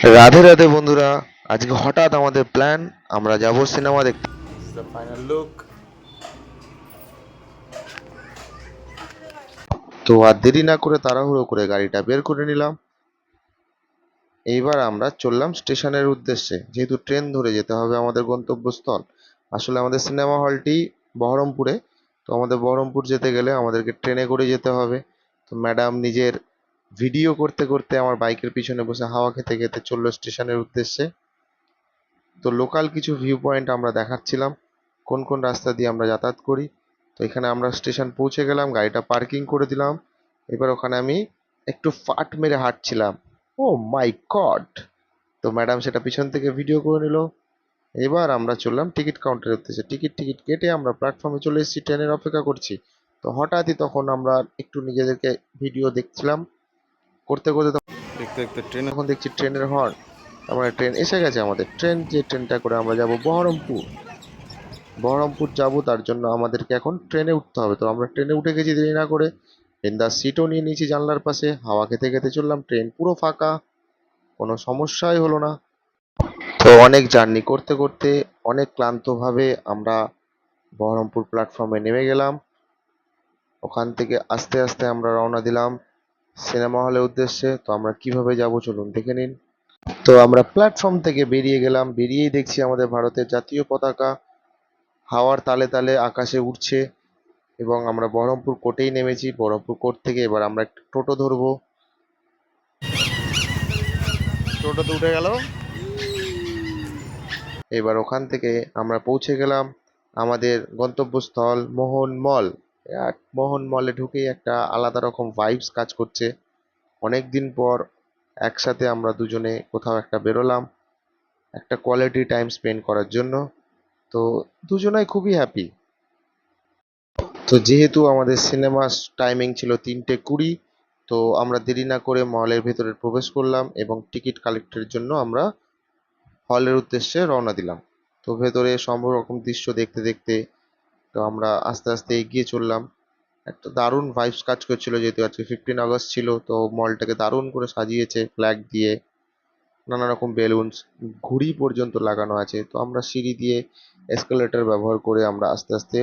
রাধে রাধে বন্ধুরা, আজকে হঠাৎ আমাদের প্ল্যান আমরা যাব সিনেমা দেখতে। The final look. তো আর দেরি না করে তাড়াহুড়ো করে গাড়িটা বের করে নিলাম। এইবার আমরা চললাম স্টেশনের উদ্দেশ্যে, যেহেতু ট্রেন ধরে যেতে হবে আমাদের গন্তব্যস্থল। আসলে আমাদের সিনেমা হলটি বহরমপুরে। তো আমাদের বহরমপুর যেতে গেলে আমাদেরকে ট্রেনে করে যেতে হবে। তো ম্যাডাম নিজের ভিডিও করতে করতে আমার বাইকের পিছনে বসে হাওয়া খেতে খেতে চললো স্টেশনের উদ্দেশ্যে। তো লোকাল কিছু ভিউ পয়েন্ট আমরা দেখাচ্ছিলাম, কোন কোন রাস্তা দিয়ে আমরা যাতায়াত করি। তো এখানে আমরা স্টেশন পৌঁছে গেলাম, গাড়িটা পার্কিং করে দিলাম। এবার ওখানে আমি একটু ফাট মেরে হাঁটছিলাম। ও মাই গড! তো ম্যাডাম সেটা পিছন থেকে ভিডিও করে নিল। এবার আমরা চললাম টিকিট কাউন্টারের উদ্দেশ্যে। টিকিট টিকিট কেটে আমরা প্ল্যাটফর্মে চলে এসেছি, ট্রেনের অপেক্ষা করছি। তো হঠাৎই তখন আমরা একটু নিজেদেরকে ভিডিও দেখছিলাম, করতে করতে দেখতে দেখতে ট্রেনে তখন দেখছি ট্রেনের হর্ন। আমরা ট্রেন এসে গেছে আমাদের ট্রেন, যে ট্রেনটা করে আমরা যাব বহরমপুর। বহরমপুর যাব, তার জন্য আমাদেরকে এখন ট্রেনে উঠতে হবে। তো আমরা ট্রেনে উঠে গেছি দেরি না করে, বিন্দাস সিটও নিয়ে নিয়েছি জানলার পাশে, হাওয়া খেতে খেতে চললাম। ট্রেন পুরো ফাঁকা, কোনো সমস্যাই হলো না। তো অনেক জার্নি করতে করতে অনেক ক্লান্তভাবে আমরা বহরমপুর প্ল্যাটফর্মে নেমে গেলাম। ওখান থেকে আস্তে আস্তে আমরা রওনা দিলাম সিনেমা হলের উদ্দেশ্যে। তো আমরা কিভাবে যাব চলুন দেখে নিন। তো আমরা প্ল্যাটফর্ম থেকে বেরিয়ে গেলাম, বেরিয়েই দেখছি আমাদের ভারতের জাতীয় পতাকা হাওয়ার তালে তালে আকাশে উঠছে। এবং আমরা বহরমপুর কোর্টেই নেমেছি। বহরমপুর কোর্ট থেকে এবার আমরা একটা টোটো ধরবো। টোটোতে উঠে গেল। এবার ওখান থেকে আমরা পৌঁছে গেলাম আমাদের গন্তব্যস্থল মোহন মল। আর মোহন মলে ঢুকেই একটা আলাদা রকম ভাইবস কাজ করছে। অনেক দিন পর একসাথে আমরা দুজনে কোথাও একটা বেরোলাম, একটা কোয়ালিটি টাইম স্পেন্ড করার জন্য। তো দুজনাই খুবই হ্যাপি। তো যেহেতু আমাদের সিনেমা টাইমিং ছিল 3:20, তো আমরা দেরি না করে মলের ভেতরে প্রবেশ করলাম এবং টিকিট কালেক্টের জন্য আমরা হলের উদ্দেশ্যে রওনা দিলাম। তো ভেতরে সব রকম দৃশ্য দেখতে দেখতে তো আমরা আস্তে আস্তে এগিয়ে চললাম। একটা দারুণ ভাইবস কাজ করছিল, যেহেতু আজকে 15 আগস্ট ছিল। তো মলটাকে দারুণ করে সাজিয়েছে ফ্ল্যাগ দিয়ে, নানা রকম বেলুনস, ঘুড়ি পর্যন্ত লাগানো আছে। তো আমরা সিঁড়ি দিয়ে এসকেলেটর ব্যবহার করে আমরা আস্তে আস্তে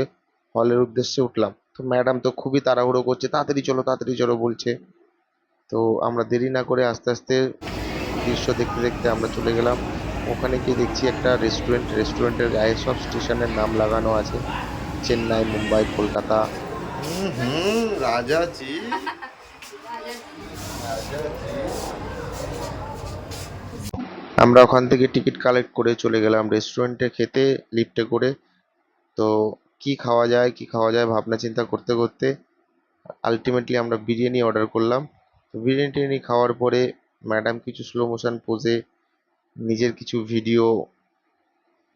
হলের উদ্দেশ্যে উঠলাম। তো ম্যাডাম তো খুবই তাড়াহুড়ো করছে, তাড়াতাড়ি চলো বলছে। তো আমরা দেরি না করে আস্তে আস্তে দৃশ্য দেখতে দেখতে আমরা চলে গেলাম। ওখানে গিয়ে দেখছি একটা রেস্টুরেন্টের গায়ে সব স্টেশনের নাম লাগানো আছে, চেন্নাই, মুম্বাই, কলকাতা। রাজাজি রাজাজি। আমরা ওখান থেকে টিকিট কালেক্ট করে চলে গেলাম রেস্টুরেন্টে খেতে, লিফটে করে। তো কি খাওয়া যায় ভাবনা চিন্তা করতে করতে আলটিমেটলি আমরা বিরিয়ানি অর্ডার করলাম। তো বিরিয়ানি টিরিয়ানি খাওয়ার পরে ম্যাডাম কিছু স্লো মোশন পোজে নিজের কিছু ভিডিও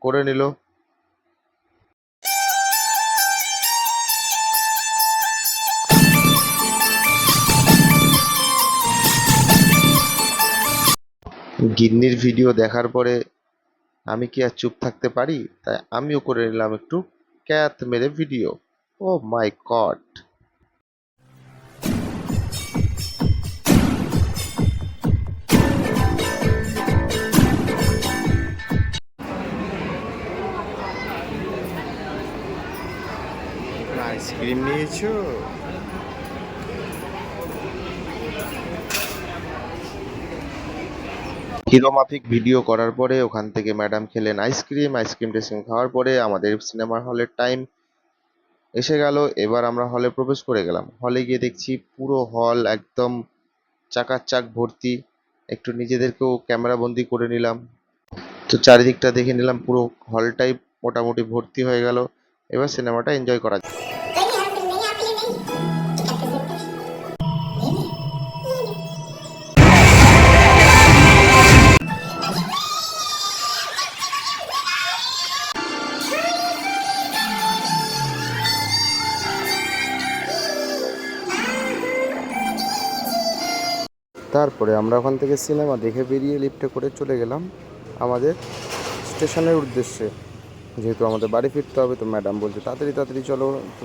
করে নিল। গিন্নির ভিডিও দেখার পরে আমি কি আর চুপ থাকতে পারি, তাই আমিও করে নিলাম একটু ক্যাত মেরে ভিডিও। ও মাই গড! আইসক্রিম নিয়েছো? হিরো মাফিক ভিডিও করার পরে ওখান থেকে ম্যাডাম খেলেন আইসক্রিম। আইসক্রিম টেস্টিং খাওয়ার পরে আমাদের সিনেমার হলের টাইম এসে গেল। এবার আমরা হলে প্রবেশ করে গেলাম। হলে গিয়ে দেখছি পুরো হল একদম চাকাচাক ভর্তি। একটু নিজেদেরকেও ক্যামেরা বন্দি করে নিলাম। তো চারিদিকটা দেখে নিলাম, পুরো হলটাই মোটামুটি ভর্তি হয়ে গেল। এবার সিনেমাটা এনজয় করা যাক। তারপরে আমরা ওখান থেকে সিনেমা দেখে বেরিয়ে লিফটে করে চলে গেলাম আমাদের স্টেশনের উদ্দেশ্যে। যেহেতু আমাদের বাড়ি ফিরতে হবে, তো ম্যাডাম বলছে তাড়াতাড়ি তাড়াতাড়ি চলো। তো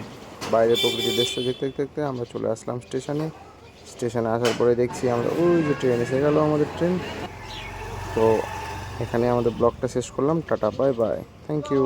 বাইরে প্রকৃতির দৃশ্য দেখতে দেখতে দেখতে আমরা চলে আসলাম স্টেশনে। স্টেশনে আসার পরে দেখছি আমরা ওই যে ট্রেন এসে গেল, আমাদের ট্রেন। তো এখানে আমাদের ব্লগটা শেষ করলাম। Tata, bye bye, thank you.